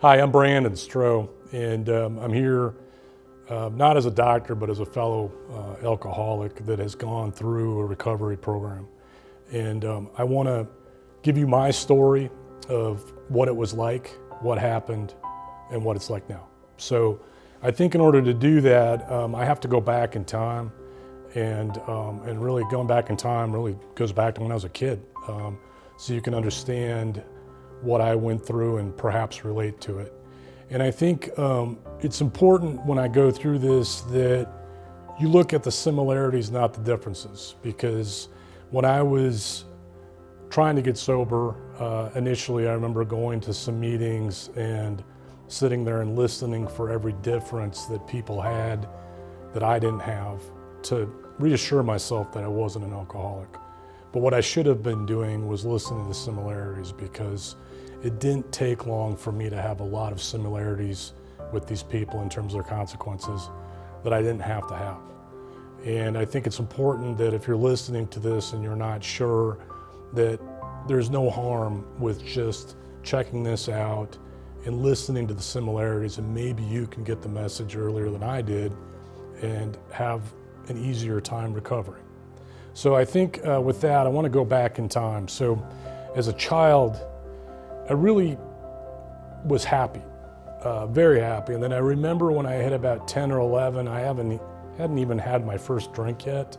Hi, I'm Brandon Stroh, and I'm here not as a doctor, but as a fellow alcoholic that has gone through a recovery program. And I want to give you my story of what it was like, what happened, and what it's like now. So I think in order to do that, I have to go back in time, and really going back in time really goes back to when I was a kid, so you can understand what I went through and perhaps relate to it. And I think it's important when I go through this that you look at the similarities, not the differences, because when I was trying to get sober, initially I remember going to some meetings and sitting there and listening for every difference that people had that I didn't have, to reassure myself that I wasn't an alcoholic. But what I should have been doing was listening to the similarities, because it didn't take long for me to have a lot of similarities with these people in terms of their consequences that I didn't have to have. And I think it's important that if you're listening to this and you're not sure, that there's no harm with just checking this out and listening to the similarities, and maybe you can get the message earlier than I did and have an easier time recovering. So I think with that, I want to go back in time. So as a child, I really was happy, very happy. And then I remember when I hit about 10 or 11, I hadn't even had my first drink yet.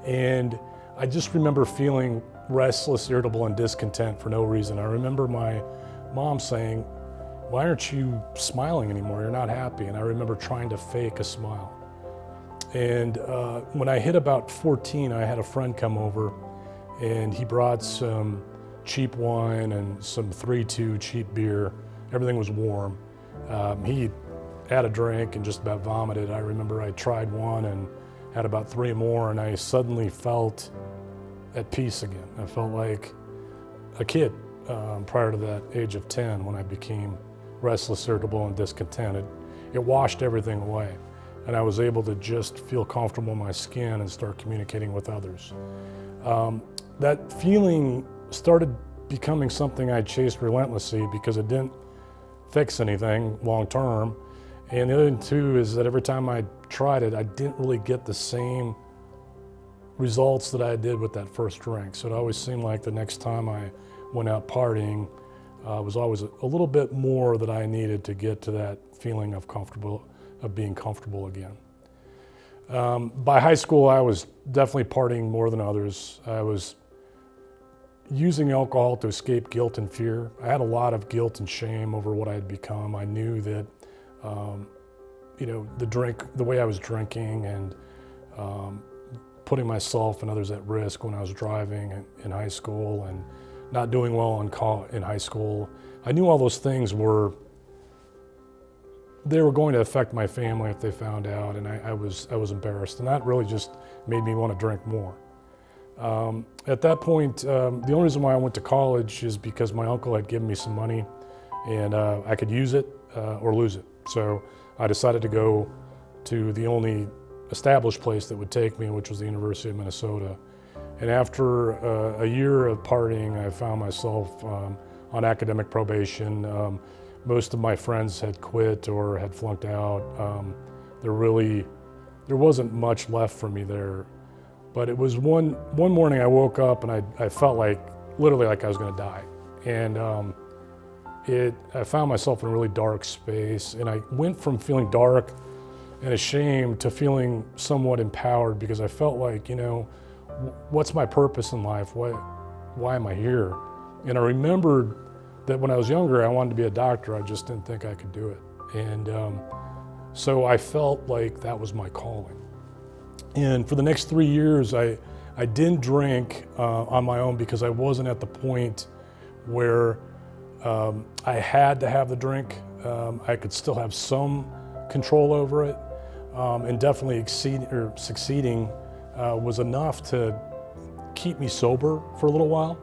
And I just remember feeling restless, irritable, and discontent for no reason. I remember my mom saying, "Why aren't you smiling anymore? You're not happy." And I remember trying to fake a smile. And when I hit about 14, I had a friend come over, and he brought some cheap wine and some 3-2 cheap beer. Everything was warm. He had a drink and just about vomited. I remember I tried one and had about 3 more, and I suddenly felt at peace again. I felt like a kid prior to that age of 10, when I became restless, irritable, and discontented. It washed everything away, and I was able to just feel comfortable in my skin and start communicating with others. That feeling started becoming something I chased relentlessly, because it didn't fix anything long term. And the other thing too is that every time I tried it, I didn't really get the same results that I did with that first drink. So it always seemed like the next time I went out partying was always a little bit more that I needed to get to that feeling of being comfortable again. By high school, I was definitely partying more than others. I was using alcohol to escape guilt and fear. I had a lot of guilt and shame over what I had become. I knew that, the way I was drinking and putting myself and others at risk when I was driving in high school and not doing well in high school. I knew all those things were going to affect my family if they found out, and I was embarrassed, and that really just made me want to drink more. At that point, the only reason why I went to college is because my uncle had given me some money, and I could use it or lose it. So I decided to go to the only established place that would take me, which was the University of Minnesota. And after a year of partying, I found myself on academic probation. Most of my friends had quit or had flunked out. There wasn't much left for me there. But it was one morning I woke up and I felt literally like I was going to die. And I found myself in a really dark space, and I went from feeling dark and ashamed to feeling somewhat empowered, because I felt like, what's my purpose in life? Why am I here? And I remembered that when I was younger, I wanted to be a doctor. I just didn't think I could do it. And so I felt like that was my calling. And for the next 3 years, I didn't drink on my own, because I wasn't at the point where I had to have the drink. I could still have some control over it, and definitely succeeding was enough to keep me sober for a little while.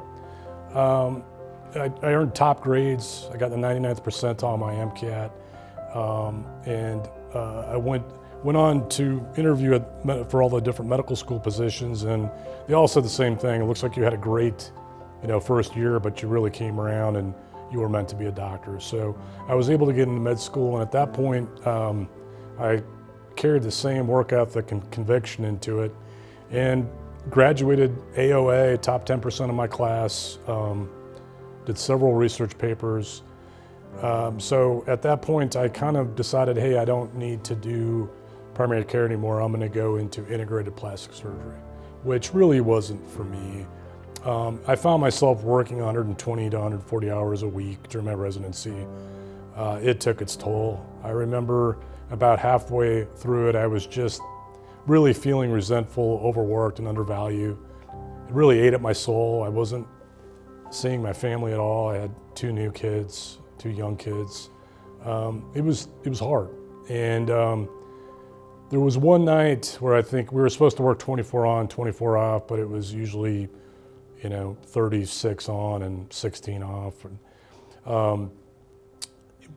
I earned top grades. I got the 99th percentile on my MCAT, and I went on to interview for all the different medical school positions, and they all said the same thing. It looks like you had a great, first year, but you really came around and you were meant to be a doctor. So I was able to get into med school, and at that point, I carried the same work ethic and conviction into it, and graduated AOA, top 10% of my class, did several research papers. So at that point, I kind of decided, hey, I don't need to do primary care anymore. I'm gonna go into integrated plastic surgery, which really wasn't for me. I found myself working 120 to 140 hours a week during my residency. It took its toll. I remember about halfway through it, I was just really feeling resentful, overworked, and undervalued. It really ate at my soul. I wasn't seeing my family at all. I had two young kids. It was hard. And there was one night where I think we were supposed to work 24 on, 24 off, but it was usually, 36 on and 16 off. And,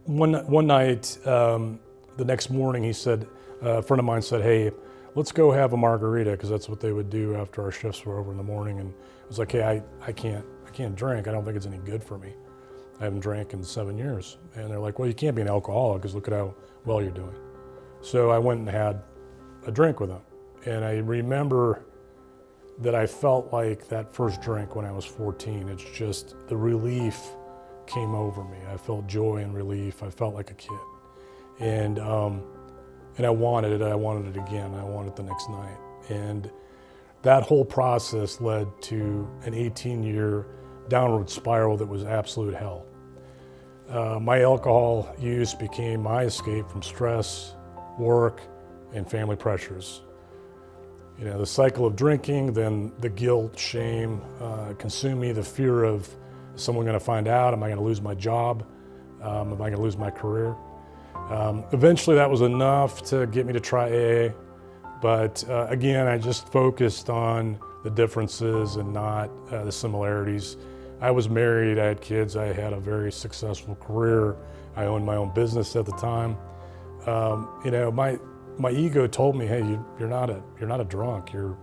one night, the next morning, a friend of mine said, hey, let's go have a margarita, because that's what they would do after our shifts were over in the morning. And I was like, hey, I can't drink. I don't think it's any good for me. I haven't drank in 7 years. And they're like, well, you can't be an alcoholic, because look at how well you're doing. So I went and had a drink with them. And I remember that I felt like that first drink when I was 14. It's just the relief came over me. I felt joy and relief. I felt like a kid. And I wanted it. I wanted it again. I wanted it the next night. And that whole process led to an 18-year downward spiral that was absolute hell. My alcohol use became my escape from stress, work, and family pressures. The cycle of drinking, then the guilt, shame, consumed me, the fear of, is someone going to find out? Am I going to lose my job? Am I going to lose my career? Eventually that was enough to get me to try AA, but again, I just focused on the differences and not the similarities. I was married, I had kids, I had a very successful career. I owned my own business at the time. My ego told me, hey, you're not a drunk. You're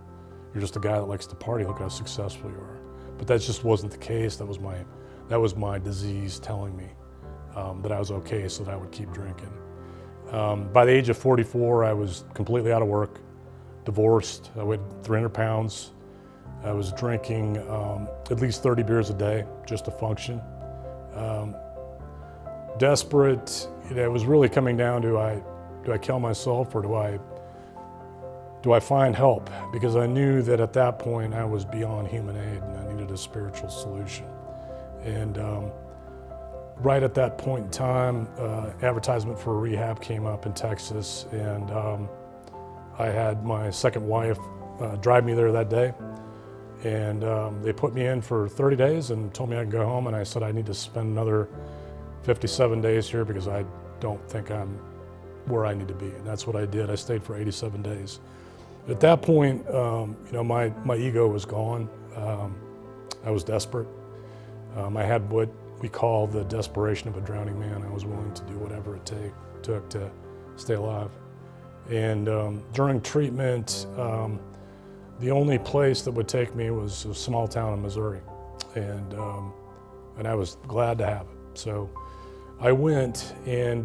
just a guy that likes to party. Look how successful you are. But that just wasn't the case. That was my disease telling me that I was okay, so that I would keep drinking. By the age of 44, I was completely out of work, divorced. I weighed 300 pounds. I was drinking at least 30 beers a day just to function. Desperate. It was really coming down to, do I kill myself, or do I find help? Because I knew that at that point I was beyond human aid and I needed a spiritual solution. And right at that point in time, advertisement for a rehab came up in Texas, and I had my second wife drive me there that day. And they put me in for 30 days and told me I could go home, and I said I need to spend another 57 days here because I don't think I'm where I need to be. And that's what I did. I stayed for 87 days. At that point, my ego was gone. I was desperate. I had what we call the desperation of a drowning man. I was willing to do whatever it took to stay alive. And during treatment, the only place that would take me was a small town in Missouri. And I was glad to have it. So I went, and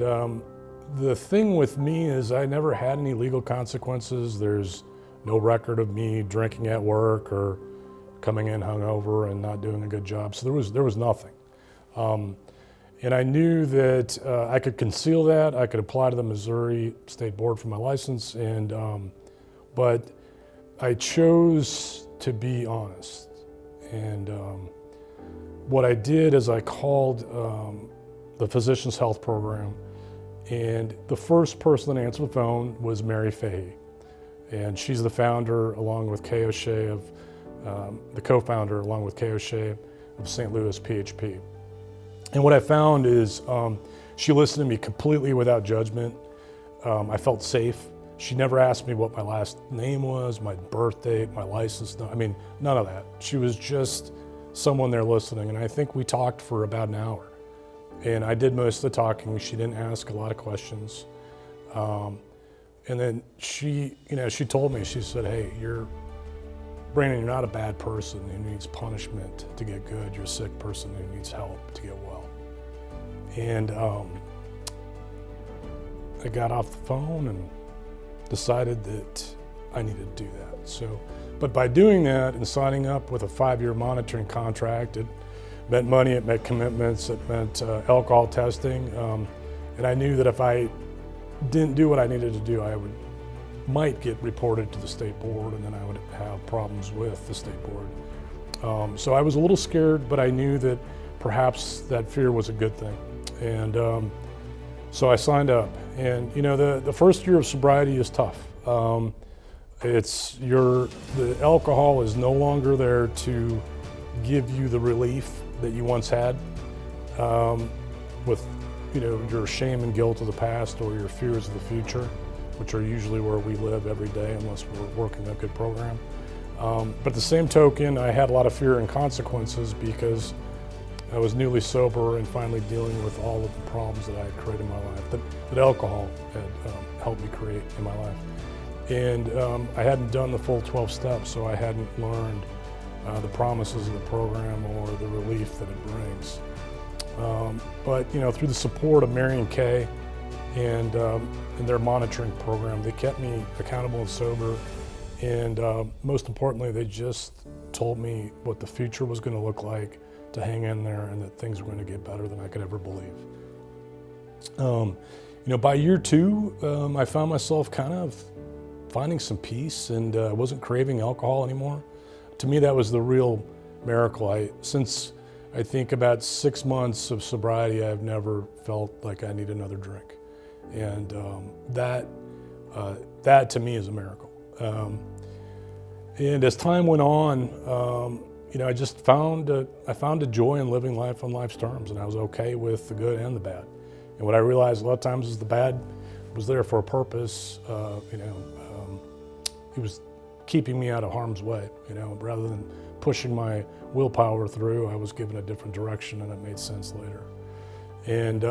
the thing with me is I never had any legal consequences. There's no record of me drinking at work or coming in hungover and not doing a good job. So there was nothing. And I knew that I could conceal that. I could apply to the Missouri State Board for my license, but I chose to be honest. And what I did is I called the Physicians Health Program, and the first person that answered the phone was Mary Fahey. And she's the founder, along with Kay O'Shea, the co-founder, along with Kay O'Shea of STL-PHP. And what I found is she listened to me completely without judgment. I felt safe. She never asked me what my last name was, my birth date, my license. None of that. She was just someone there listening. And I think we talked for about an hour. And I did most of the talking. She didn't ask a lot of questions. And then she told me, she said, hey, Brandon, you're not a bad person who needs punishment to get good. You're a sick person who needs help to get well. And I got off the phone and decided that I needed to do that. So, but by doing that and signing up with a 5-year monitoring contract, it meant money, it meant commitments, it meant alcohol testing. And I knew that if I didn't do what I needed to do, I might get reported to the state board, and then I would have problems with the state board. So I was a little scared, but I knew that perhaps that fear was a good thing. And so I signed up. And you know, the first year of sobriety is tough. The alcohol is no longer there to give you the relief that you once had with your shame and guilt of the past or your fears of the future, which are usually where we live every day unless we're working a good program. But at the same token, I had a lot of fear and consequences because I was newly sober and finally dealing with all of the problems that I had created in my life, that alcohol had helped me create in my life. And I hadn't done the full 12 steps, so I hadn't learned the promises of the program or the relief that it brings. But through the support of Mary and Kay and their monitoring program, they kept me accountable and sober. And most importantly, they just told me what the future was going to look like, to hang in there, and that things were going to get better than I could ever believe. By year 2, I found myself kind of finding some peace, and I wasn't craving alcohol anymore. To me, that was the real miracle. Since I think about 6 months of sobriety, I've never felt like I need another drink. And that to me is a miracle. And as time went on, I just found a joy in living life on life's terms, and I was okay with the good and the bad. And what I realized a lot of times is the bad was there for a purpose. It was keeping me out of harm's way. Rather than pushing my willpower through, I was given a different direction, and it made sense later. And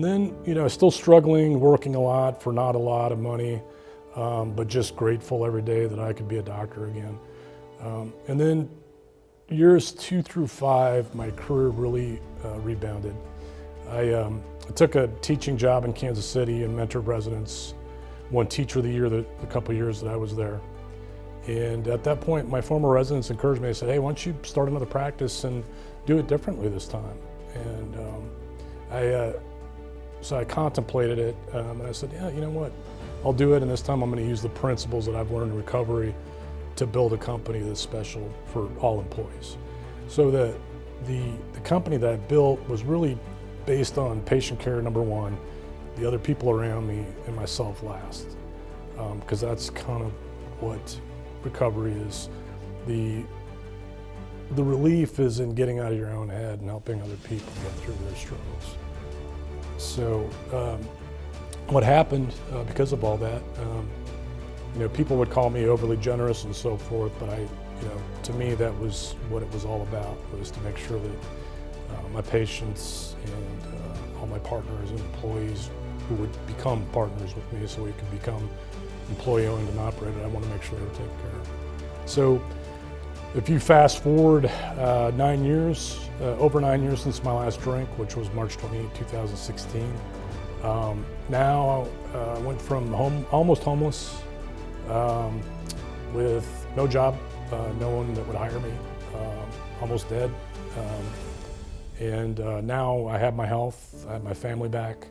then still struggling, working a lot for not a lot of money, but just grateful every day that I could be a doctor again. And then years 2 through 5, my career really rebounded. I took a teaching job in Kansas City and mentored residents, won Teacher of the Year the couple years that I was there. And at that point, my former residents encouraged me. They said, "Hey, why don't you start another practice and do it differently this time?" And so I contemplated it, and I said, "Yeah, you know what? I'll do it, and this time I'm going to use the principles that I've learned in recovery to build a company that's special for all employees." So the company that I built was really based on patient care, number one, the other people around me, and myself last, because that's kind of what recovery is. The relief is in getting out of your own head and helping other people get through their struggles. So what happened because of all that, people would call me overly generous and so forth, but to me that was what it was all about, was to make sure that my patients and all my partners and employees who would become partners with me, so we could become employee owned and operated, I want to make sure they were taken care of. So if you fast forward 9 years, over 9 years since my last drink, which was March 28, 2016, now I went from almost homeless, with no job, no one that would hire me, almost dead. And now I have my health, I have my family back.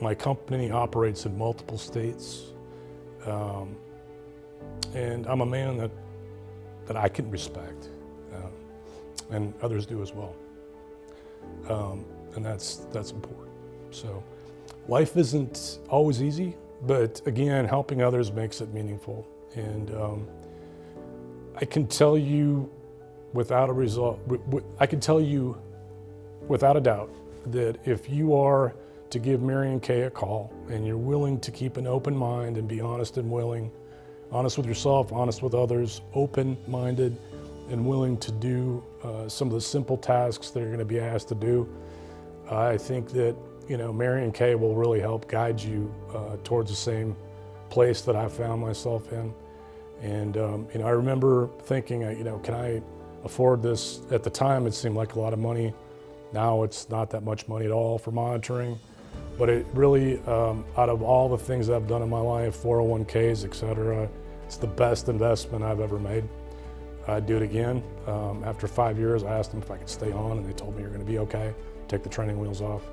My company operates in multiple states. And I'm a man that I can respect, and others do as well. And that's important. So life isn't always easy, but again, helping others makes it meaningful. And I can tell you without a doubt that if you are to give Mary and Kay a call and you're willing to keep an open mind and be honest and willing, honest with yourself, honest with others, open-minded and willing to do some of the simple tasks that you're going to be asked to do, I think that Mary and Kay will really help guide you towards the same place that I found myself in. And I remember thinking, can I afford this? At the time, it seemed like a lot of money, Now it's not that much money at all for monitoring, but it really, out of all the things I've done in my life, 401ks, et cetera, it's the best investment I've ever made. I'd do it again. After 5 years, I asked them if I could stay on, and they told me you're going to be okay. Take the training wheels off,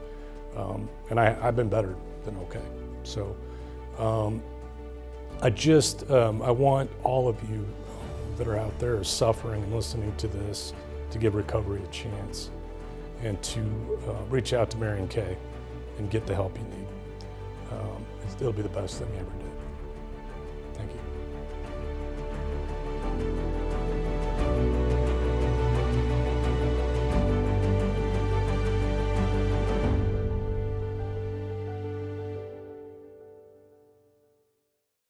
and I've been better than okay. So I want all of you that are out there suffering and listening to this to give recovery a chance, and to reach out to Mary and Kay and get the help you need. It'll be the best thing you ever did. Thank you.